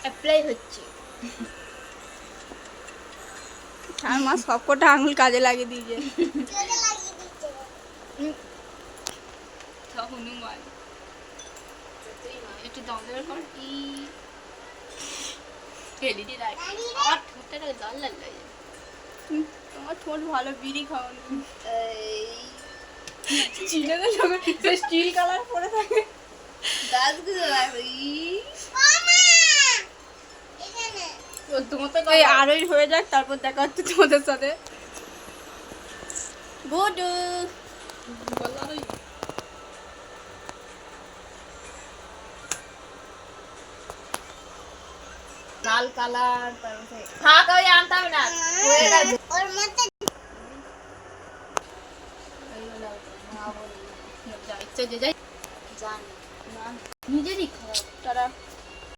Apply হচ্ছে। আর মা সবকটা আঙুল কাজে লাগিয়ে দিয়েছে। হনুমান একটু দম বের কর। এলইডি লাইট আর ঠোঁটটা লাল লাল লাগে। তোমার ঠোঁট ভালো, বিড়ি খাওয়ানো। এই চিনেদের যখন স্টিল কালার পরে থাকে গাছগুলো এই আরই হয়ে যাক, তারপর দেখা হচ্ছে তোমাদের সাথে। গুডু লাল কালার, তারপরে থাক ওই আনতে হবে না, হয়ে গেছে। ওর মধ্যে যা ইচ্ছে যে যাই জানি না, নিজেরই খারাপ।